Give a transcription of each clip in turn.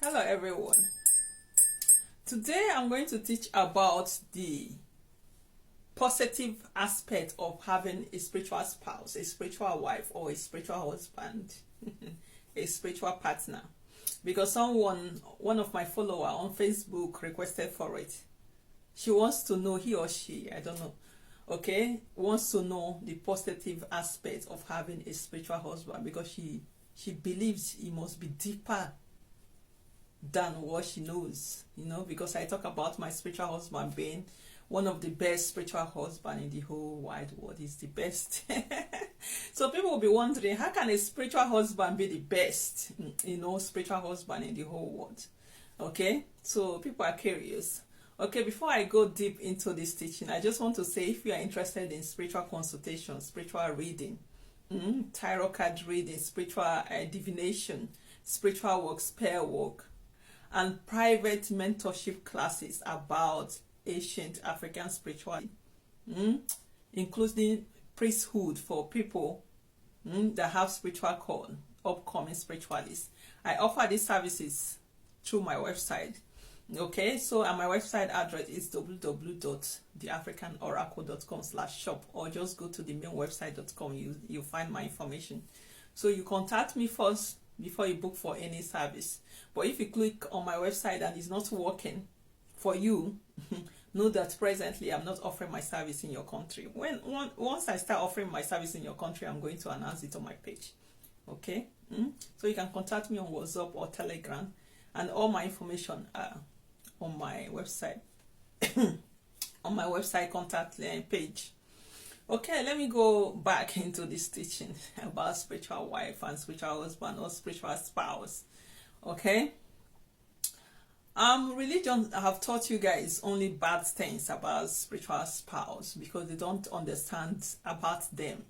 Hello everyone. Today I'm going to teach about the positive aspect of having a spiritual spouse, a spiritual wife, or a spiritual husband, a spiritual partner. Because one of my followers on Facebook requested for it. She wants to know, he or she, I don't know, okay, wants to know the positive aspect of having a spiritual husband because she believes it must be deeper than what she knows, because I talk about my spiritual husband being one of the best spiritual husband in the whole wide world. Is the best. So people will be wondering, how can a spiritual husband be the best, spiritual husband in the whole world? Okay, so people are curious. Okay, before I go deep into this teaching, I just want to say, if you are interested in spiritual consultation, spiritual reading, tarot card reading, spiritual divination, spiritual work, spell work, and private mentorship classes about ancient African spirituality, including priesthood for people that have spiritual call, upcoming spiritualists. I offer these services through my website. Okay, so my website address is www.TheAfricanOracle.com/shop, or just go to the main website.com. You'll find my information. So you contact me first before you book for any service. But if you click on my website and it's not working for you, know that presently I'm not offering my service in your country. Once I start offering my service in your country, I'm going to announce it on my page. Okay, so you can contact me on WhatsApp or Telegram, and all my information are on my website. On my website contact page. Okay, let me go back into this teaching about spiritual wife and spiritual husband or spiritual spouse. Okay, religion have taught you guys only bad things about spiritual spouse because they don't understand about them.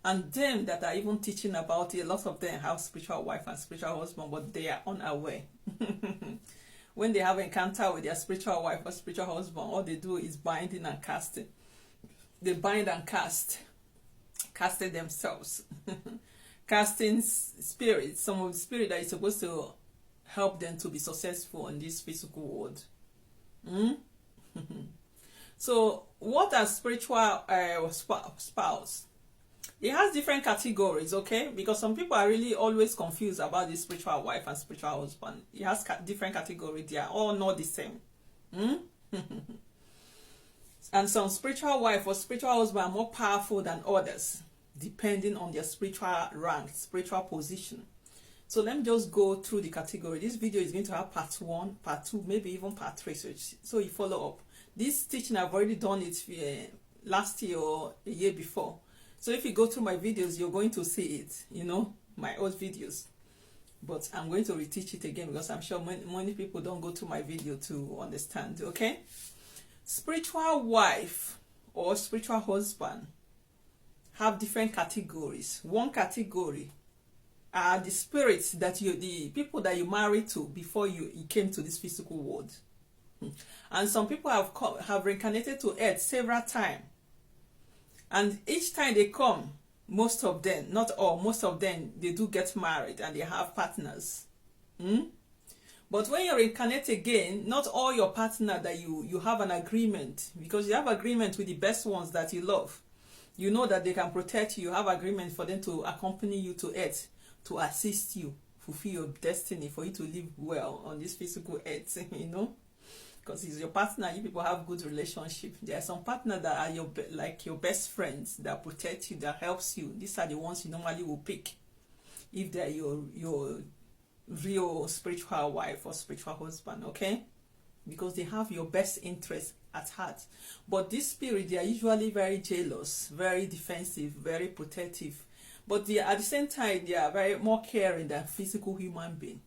And them that are even teaching about it, a lot of them have spiritual wife and spiritual husband, but they are unaware. When they have encounter with their spiritual wife or spiritual husband, all they do is binding and casting. They bind and casting themselves. Casting spirits, some of the spirit that is supposed to help them to be successful in this physical world. So what are spiritual spouse? It has different categories, okay? Because some people are really always confused about this spiritual wife and spiritual husband. It has different categories. They are all not the same. And some spiritual wife or spiritual husband are more powerful than others, depending on their spiritual rank, spiritual position. So let me just go through the category. This video is going to have part 1, part 2, maybe even part 3. So you follow up. This teaching, I've already done it last year or a year before. So if you go through my videos, you're going to see it, my old videos. But I'm going to reteach it again because I'm sure many people don't go through my video to understand, okay? Spiritual wife or spiritual husband have different categories. One category are the spirits that the people that you married to before you came to this physical world. And some people have reincarnated to earth several times. And each time they come, most of them, not all, most of them, they do get married and they have partners. But when you reincarnate again, not all your partner that you have an agreement, because you have agreement with the best ones that you love. You know that they can protect you. You have agreement for them to accompany you to earth, to assist you, fulfill your destiny, for you to live well on this physical earth, because it's your partner. You people have good relationship. There are some partners that are your best friends that protect you, that helps you. These are the ones you normally will pick if they're your real spiritual wife or spiritual husband, okay? Because they have your best interest at heart. But this spirit, they are usually very jealous, very defensive, very protective. But at the same time, they are very more caring than physical human being.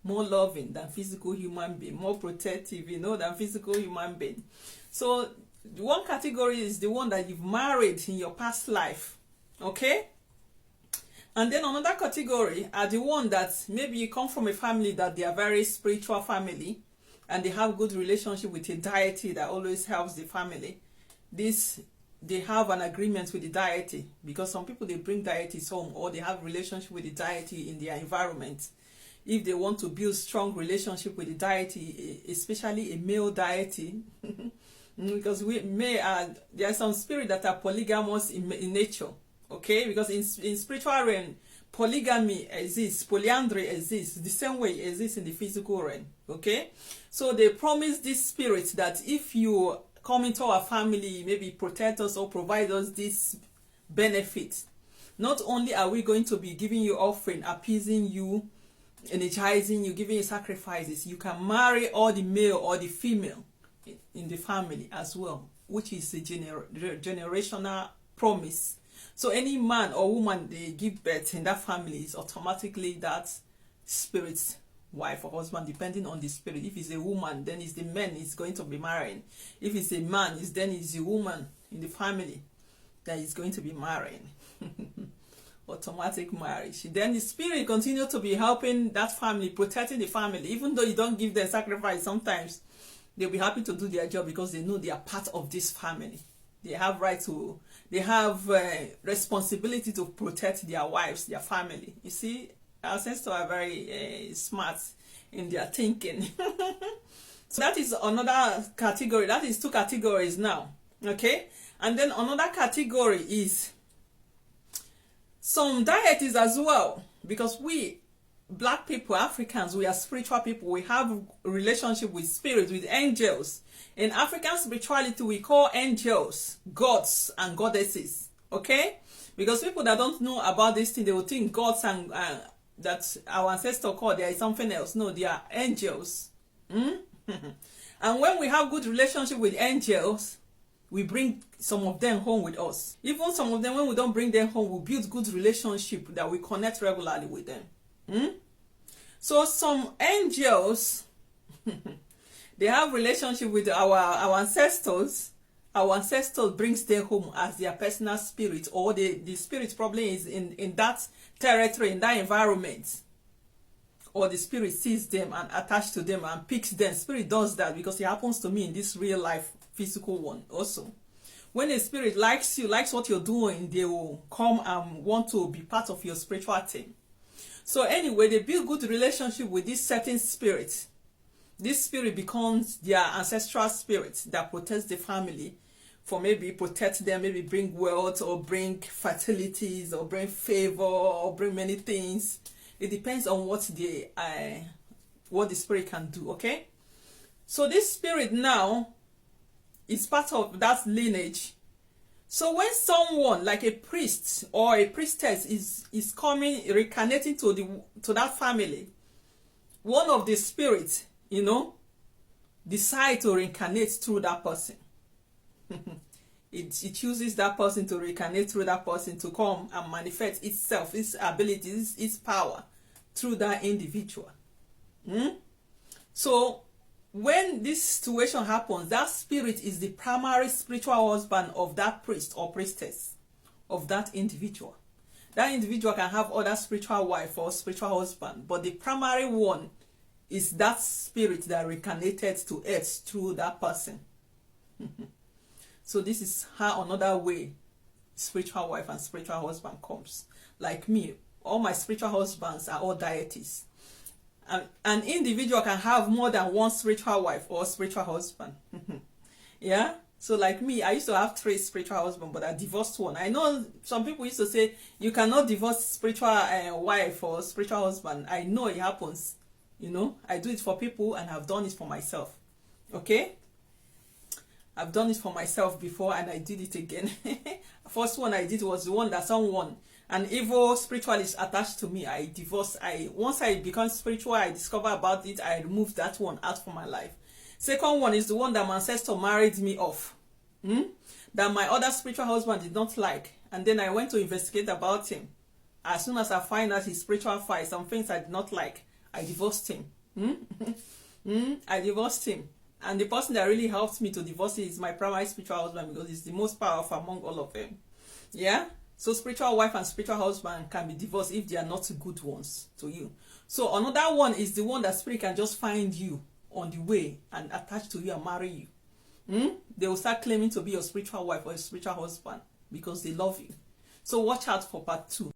More loving than physical human being. More protective, than physical human being. So one category is the one that you've married in your past life, okay? And then another category are the one that maybe you come from a family that they are very spiritual family and they have good relationship with a deity that always helps the family. They have an agreement with the deity, because some people, they bring deities home or they have relationship with the deity in their environment. if they want to build strong relationship with the deity, especially a male deity. Because there are some spirits that are polygamous in nature, okay? Because in spiritual realm, polygamy exists, polyandry exists, the same way it exists in the physical realm, okay? So they promise these spirits that if you come into our family, maybe protect us or provide us this benefit, not only are we going to be giving you offering, appeasing you, energizing you, giving you sacrifices, you can marry all the male or the female in the family as well, which is a generational promise. So any man or woman they give birth in that family is automatically that spirit's wife or husband, depending on the spirit. If it's a woman, then it's the man is going to be marrying. If it's a man, then it's the woman in the family that is going to be marrying. Automatic marriage. Then the spirit continue to be helping that family, protecting the family, even though you don't give them sacrifice. Sometimes they'll be happy to do their job because they know they are part of this family. They have responsibility to protect their wives, their family. You see, our ancestors are very smart in their thinking. So that is another category. That is 2 categories now. Okay? And then another category is some deities as well. Because we, black people, Africans, we are spiritual people. We have a relationship with spirits, with angels. In African spirituality, we call angels gods and goddesses. Okay? Because people that don't know about this thing, they will think gods and that our ancestors called there is something else. No, they are angels. And when we have good relationship with angels, we bring some of them home with us. Even some of them, when we don't bring them home, we build good relationship that we connect regularly with them. So some angels, they have relationship with our ancestors. Our ancestors brings them home as their personal spirit, or the spirit probably is in that territory, in that environment. Or the spirit sees them and attached to them and picks them. Spirit does that because it happens to me in this real life physical one also. When a spirit likes you, likes what you're doing, they will come and want to be part of your spiritual team. So anyway, they build good relationship with this certain spirit. This spirit becomes their ancestral spirit that protects the family, for maybe protect them, maybe bring wealth or bring fertilities or bring favor or bring many things. It depends on what the spirit can do, okay? So this spirit now is part of that lineage. So when someone like a priest or a priestess is coming, reincarnating to that family, one of the spirits, decide to reincarnate through that person. It chooses that person to reincarnate through that person to come and manifest itself, its abilities, its power through that individual. So when this situation happens, that spirit is the primary spiritual husband of that priest or priestess, of that individual. That individual can have other spiritual wife or spiritual husband, but the primary one is that spirit that reincarnated to earth through that person. So this is how another way spiritual wife and spiritual husband comes. Like me, all my spiritual husbands are all deities. An individual can have more than one spiritual wife or spiritual husband. Yeah? So like me, I used to have 3 spiritual husbands, but I divorced one. I know some people used to say, you cannot divorce spiritual wife or spiritual husband. I know it happens. I do it for people and I've done it for myself. Okay? I've done it for myself before and I did it again. First one I did was the one that someone, an evil spiritualist attached to me. I divorced. Once I become spiritual, I discover about it. I removed that one out from my life. Second one is the one that my ancestor married me off. That my other spiritual husband did not like. And then I went to investigate about him. As soon as I find out his spiritual fight, some things I did not like, I divorced him. I divorced him. And the person that really helped me to divorce is my primary spiritual husband, because he's the most powerful among all of them. Yeah? So spiritual wife and spiritual husband can be divorced if they are not good ones to you. So another one is the one that spirit can just find you on the way and attach to you and marry you. They will start claiming to be your spiritual wife or your spiritual husband because they love you. So watch out for part 2.